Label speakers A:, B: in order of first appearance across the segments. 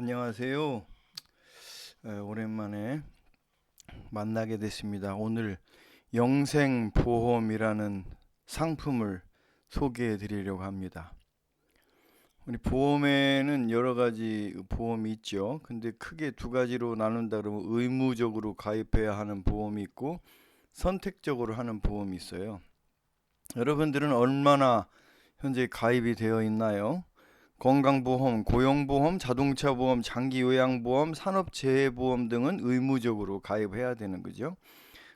A: 안녕하세요. 오랜만에 만나게 됐습니다. 오늘 영생보험이라는 상품을 소개해 드리려고 합니다. 우리 보험에는 여러 가지 보험이 있죠. 근데 크게 두 가지로 나눈다 그러면 의무적으로 가입해야 하는 보험이 있고 선택적으로 하는 보험이 있어요. 여러분들은 얼마나 현재 가입이 되어 있나요? 건강보험, 고용보험, 자동차보험, 장기요양보험, 산업재해보험 등은 의무적으로 가입해야 되는 거죠.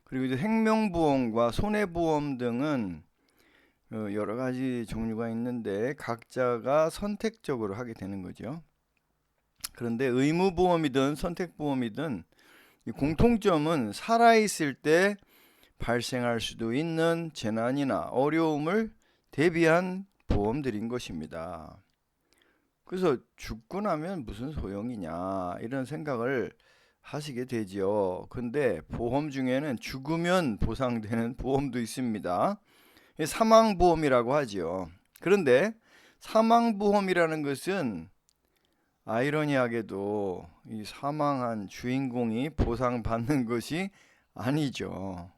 A: 그리고 이제 생명보험과 손해보험 등은 여러 가지 종류가 있는데 각자가 선택적으로 하게 되는 거죠. 그런데 의무보험이든 선택보험이든 이 공통점은 살아있을 때 발생할 수도 있는 재난이나 어려움을 대비한 보험들인 것입니다. 그래서 죽고 나면 무슨 소용이냐 이런 생각을 하시게 되지요. 근데 보험 중에는 죽으면 보상되는 보험도 있습니다. 사망보험이라고 하지요. 그런데 사망보험이라는 것은 아이러니하게도 이 사망한 주인공이 보상받는 것이 아니죠.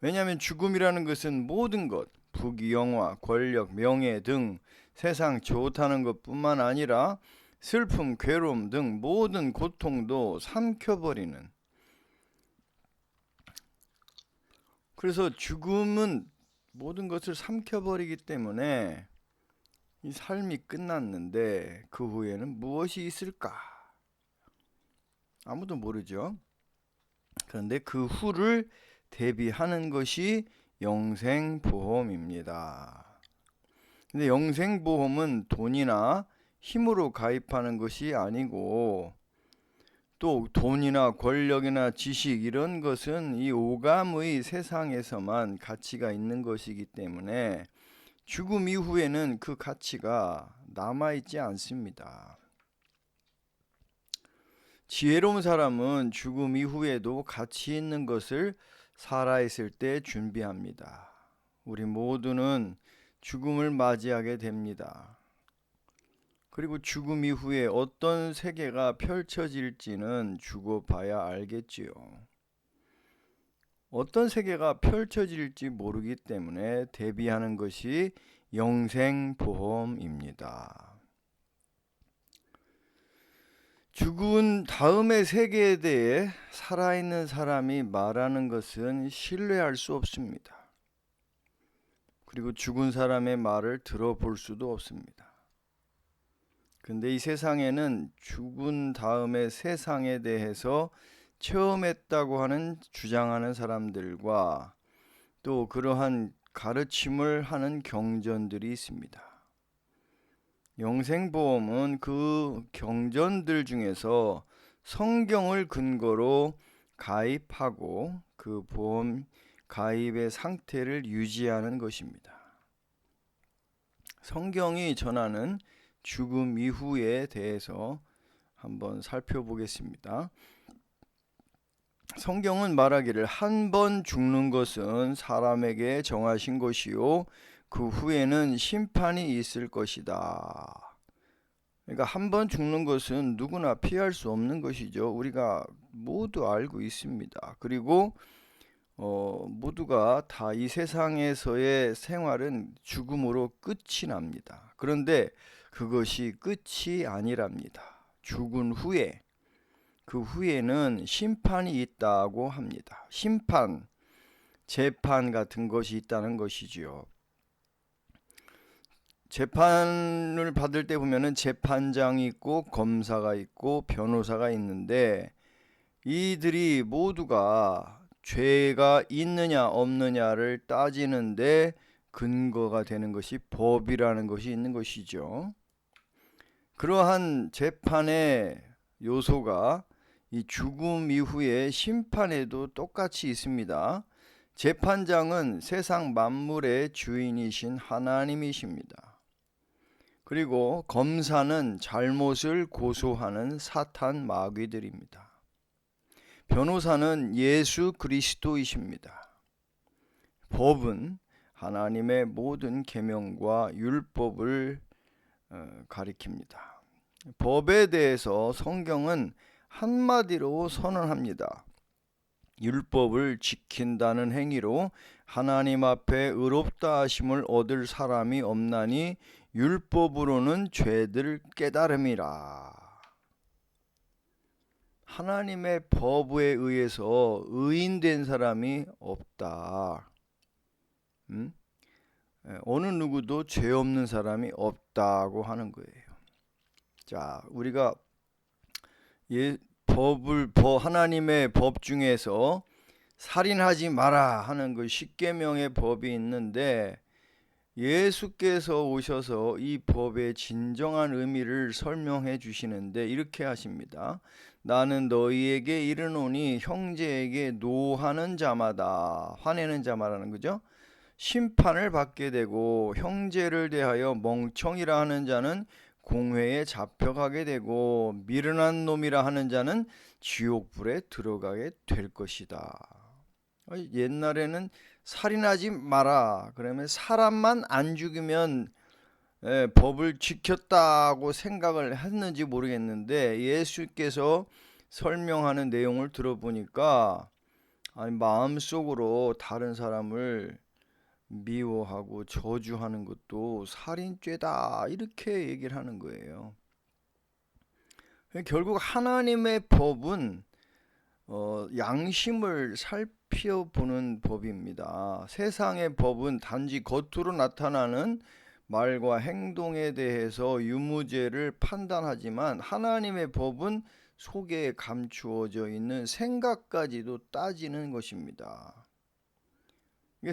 A: 왜냐하면 죽음이라는 것은 모든 것, 부귀영화, 권력, 명예 등 세상 좋다는 것뿐만 아니라 슬픔, 괴로움 등 모든 고통도 삼켜버리는, 그래서 죽음은 모든 것을 삼켜버리기 때문에 이 삶이 끝났는데 그 후에는 무엇이 있을까? 아무도 모르죠. 그런데 그 후를 대비하는 것이 영생보험입니다. 근데 영생보험은 돈이나 힘으로 가입하는 것이 아니고, 또 돈이나 권력이나 지식 이런 것은 이 오감의 세상에서만 가치가 있는 것이기 때문에 죽음 이후에는 그 가치가 남아있지 않습니다. 지혜로운 사람은 죽음 이후에도 가치 있는 것을 살아있을 때 준비합니다. 우리 모두는 죽음을 맞이하게 됩니다. 그리고 죽음 이후에 어떤 세계가 펼쳐질지는 죽어 봐야 알겠지요. 어떤 세계가 펼쳐질지 모르기 때문에 대비하는 것이 영생보험입니다. 죽은 다음의 세계에 대해 살아있는 사람이 말하는 것은 신뢰할 수 없습니다. 그리고 죽은 사람의 말을 들어볼 수도 없습니다. 근데 이 세상에는 죽은 다음의 세상에 대해서 체험했다고 하는 주장하는 사람들과 또 그러한 가르침을 하는 경전들이 있습니다. 영생보험은 그 경전들 중에서 성경을 근거로 가입하고 그 보험 가입의 상태를 유지하는 것입니다. 성경이 전하는 죽음 이후에 대해서 한번 살펴보겠습니다. 성경은 말하기를 한 번 죽는 것은 사람에게 정하신 것이요 그 후에는 심판이 있을 것이다. 그러니까 한 번 죽는 것은 누구나 피할 수 없는 것이죠. 우리가 모두 알고 있습니다. 그리고 모두가 다 이 세상에서의 생활은 죽음으로 끝이 납니다. 그런데 그것이 끝이 아니랍니다. 죽은 후에, 그 후에는 심판이 있다고 합니다. 심판, 재판 같은 것이 있다는 것이지요. 재판을 받을 때 보면은 재판장이 있고 검사가 있고 변호사가 있는데 이들이 모두가 죄가 있느냐 없느냐를 따지는데 근거가 되는 것이 법이라는 것이 있는 것이죠. 그러한 재판의 요소가 이 죽음 이후의 심판에도 똑같이 있습니다. 재판장은 세상 만물의 주인이신 하나님이십니다. 그리고 검사는 잘못을 고소하는 사탄 마귀들입니다. 변호사는 예수 그리스도이십니다. 법은 하나님의 모든 계명과 율법을 가리킵니다. 법에 대해서 성경은 한마디로 선언합니다. 율법을 지킨다는 행위로 하나님 앞에 의롭다 하심을 얻을 사람이 없나니 율법으로는 죄를 깨달음이라. 하나님의 법에 의해서 의인된 사람이 없다. 어느 누구도 죄 없는 사람이 없다고 하는 거예요. 자, 우리가 하나님의 법 중에서 살인하지 마라 하는 그 십계명의 법이 있는데, 예수께서 오셔서 이 법의 진정한 의미를 설명해 주시는데 이렇게 하십니다. 나는 너희에게 이르노니 형제에게 노하는 자마다, 화내는 자마라는 거죠, 심판을 받게 되고, 형제를 대하여 멍청이라 하는 자는 공회에 잡혀가게 되고, 미련한 놈이라 하는 자는 지옥불에 들어가게 될 것이다. 옛날에는 살인하지 마라 그러면 사람만 안 죽이면 법을 지켰다고 생각을 했는지 모르겠는데, 예수께서 설명하는 내용을 들어보니까 마음속으로 다른 사람을 미워하고 저주하는 것도 살인죄다 이렇게 얘기를 하는 거예요. 결국 하나님의 법은 양심을 살펴보는 법입니다. 세상의 법은 단지 겉으로 나타나는 말과 행동에 대해서 유무죄를 판단하지만, 하나님의 법은 속에 감추어져 있는 생각까지도 따지는 것입니다.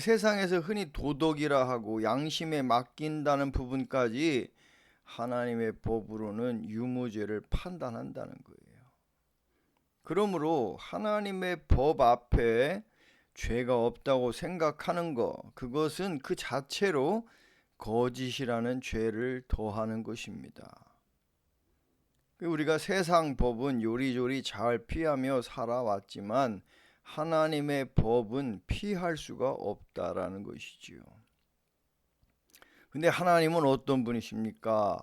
A: 세상에서 흔히 도덕이라 하고 양심에 맡긴다는 부분까지 하나님의 법으로는 유무죄를 판단한다는 거예요. 그러므로 하나님의 법 앞에 죄가 없다고 생각하는 것, 그것은 그 자체로 거짓이라는 죄를 더하는 것입니다. 우리가 세상 법은 요리조리 잘 피하며 살아왔지만 하나님의 법은 피할 수가 없다라는 것이지요. 근데 하나님은 어떤 분이십니까?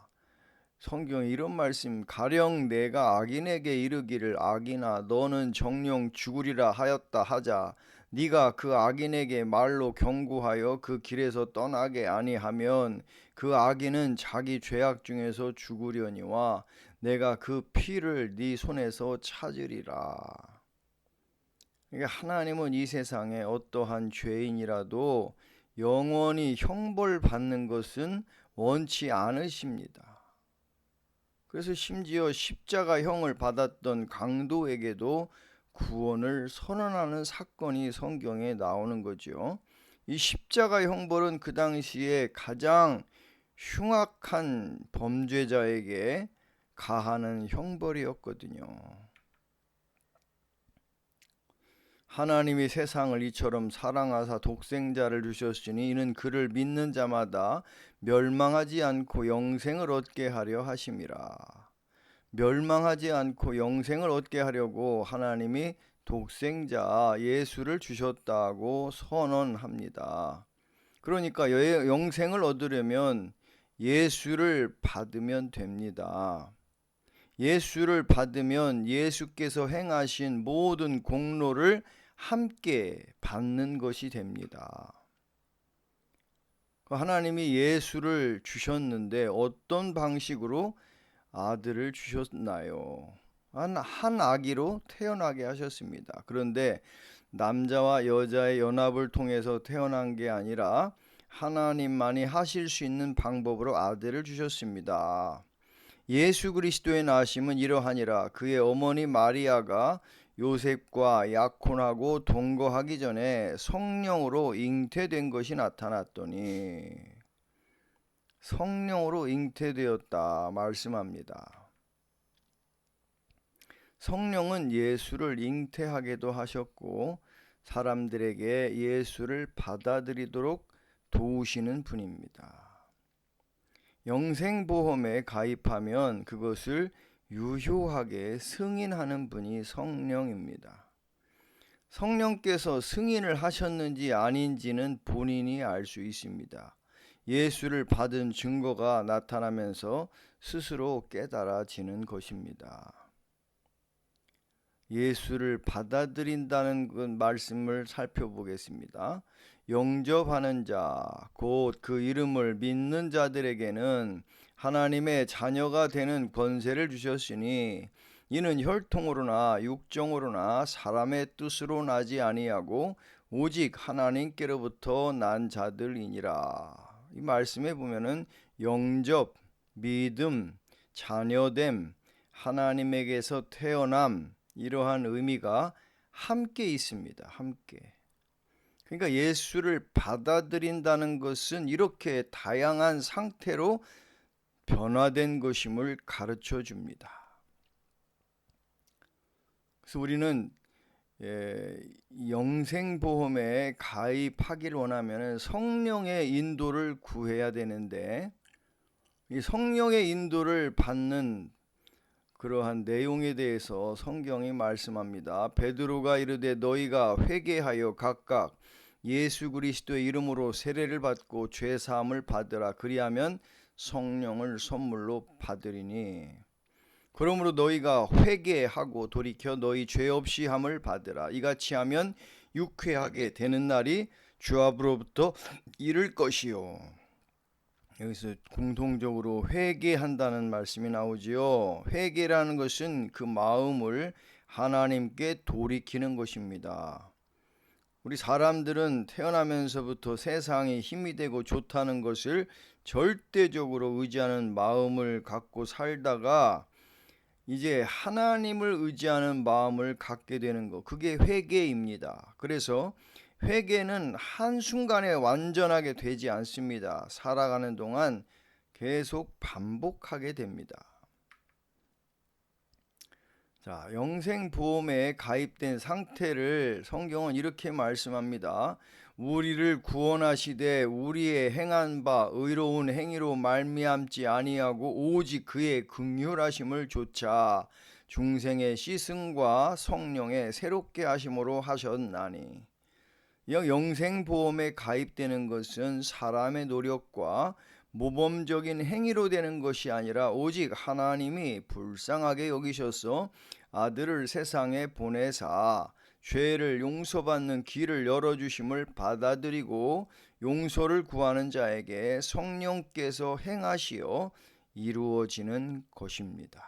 A: 성경에 이런 말씀, 가령 내가 악인에게 이르기를 악인아 너는 정령 죽으리라 하였다 하자, 네가 그 악인에게 말로 경고하여 그 길에서 떠나게 아니하면 그 악인은 자기 죄악 중에서 죽으려니와 내가 그 피를 네 손에서 찾으리라. 그러니까 하나님은 이 세상에 어떠한 죄인이라도 영원히 형벌받는 것은 원치 않으십니다. 그래서 심지어 십자가형을 받았던 강도에게도 구원을 선언하는 사건이 성경에 나오는 거죠. 이 십자가 형벌은 그 당시에 가장 흉악한 범죄자에게 가하는 형벌이었거든요. 하나님이 세상을 이처럼 사랑하사 독생자를 주셨으니 이는 그를 믿는 자마다 멸망하지 않고 영생을 얻게 하려 하심이라. 멸망하지 않고 영생을 얻게 하려고 하나님이 독생자 예수를 주셨다고 선언합니다. 그러니까 영생을 얻으려면 예수를 받으면 됩니다. 예수를 받으면 예수께서 행하신 모든 공로를 함께 받는 것이 됩니다. 하나님이 예수를 주셨는데 어떤 방식으로 아들을 주셨나요? 한 아기로 태어나게 하셨습니다. 그런데 남자와 여자의 연합을 통해서 태어난 게 아니라 하나님만이 하실 수 있는 방법으로 아들을 주셨습니다. 예수 그리스도의 나심은 이러하니라. 그의 어머니 마리아가 요셉과 약혼하고 동거하기 전에 성령으로 잉태된 것이 나타났더니, 성령으로 잉태되었다 말씀합니다. 성령은 예수를 잉태하게도 하셨고 사람들에게 예수를 받아들이도록 도우시는 분입니다. 영생보험에 가입하면 그것을 유효하게 승인하는 분이 성령입니다. 성령께서 승인을 하셨는지 아닌지는 본인이 알 수 있습니다. 예수를 받은 증거가 나타나면서 스스로 깨달아지는 것입니다. 예수를 받아들인다는 그 말씀을 살펴보겠습니다. 영접하는 자, 곧 그 이름을 믿는 자들에게는 하나님의 자녀가 되는 권세를 주셨으니 이는 혈통으로나 육정으로나 사람의 뜻으로 나지 아니하고 오직 하나님께로부터 난 자들이니라. 이 말씀에 보면은 영접, 믿음, 자녀됨, 하나님에게서 태어남, 이러한 의미가 함께 있습니다. 함께. 그러니까 예수를 받아들인다는 것은 이렇게 다양한 상태로 변화된 것임을 가르쳐 줍니다. 그래서 우리는 영생보험에 가입하기를 원하면 성령의 인도를 구해야 되는데, 이 성령의 인도를 받는 그러한 내용에 대해서 성경이 말씀합니다. 베드로가 이르되 너희가 회개하여 각각 예수 그리스도의 이름으로 세례를 받고 죄 사함을 받으라. 그리하면 성령을 선물로 받으리니. 그러므로 너희가 회개하고 돌이켜 너희 죄 없이 함을 받으라. 이같이 하면 유쾌하게 되는 날이 주 앞으로부터 이를 것이요. 여기서 공통적으로 회개한다는 말씀이 나오지요. 회개라는 것은 그 마음을 하나님께 돌이키는 것입니다. 우리 사람들은 태어나면서부터 세상이 힘이 되고 좋다는 것을 절대적으로 의지하는 마음을 갖고 살다가 이제 하나님을 의지하는 마음을 갖게 되는 것, 그게 회개입니다. 그래서 회개는 한순간에 완전하게 되지 않습니다. 살아가는 동안 계속 반복하게 됩니다. 자, 영생보험에 가입된 상태를 성경은 이렇게 말씀합니다. 우리를 구원하시되 우리의 행한 바 의로운 행위로 말미암지 아니하고 오직 그의 긍휼하심을 조차 중생의 씻음과 성령의 새롭게 하심으로 하셨나니. 영생보험에 가입되는 것은 사람의 노력과 모범적인 행위로 되는 것이 아니라 오직 하나님이 불쌍하게 여기셔서 아들을 세상에 보내사 죄를 용서받는 길을 열어주심을 받아들이고 용서를 구하는 자에게 성령께서 행하시어 이루어지는 것입니다.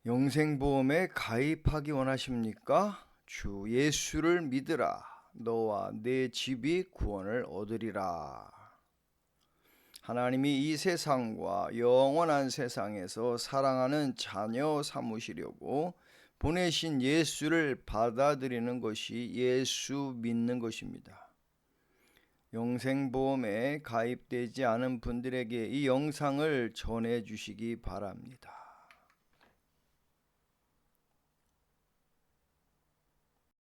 A: 영생보험에 가입하기 원하십니까? 주 예수를 믿으라. 너와 내 집이 구원을 얻으리라. 하나님이 이 세상과 영원한 세상에서 사랑하는 자녀 삼으시려고 보내신 예수를 받아들이는 것이 예수 믿는 것입니다. 영생보험에 가입되지 않은 분들에게 이 영상을 전해 주시기 바랍니다.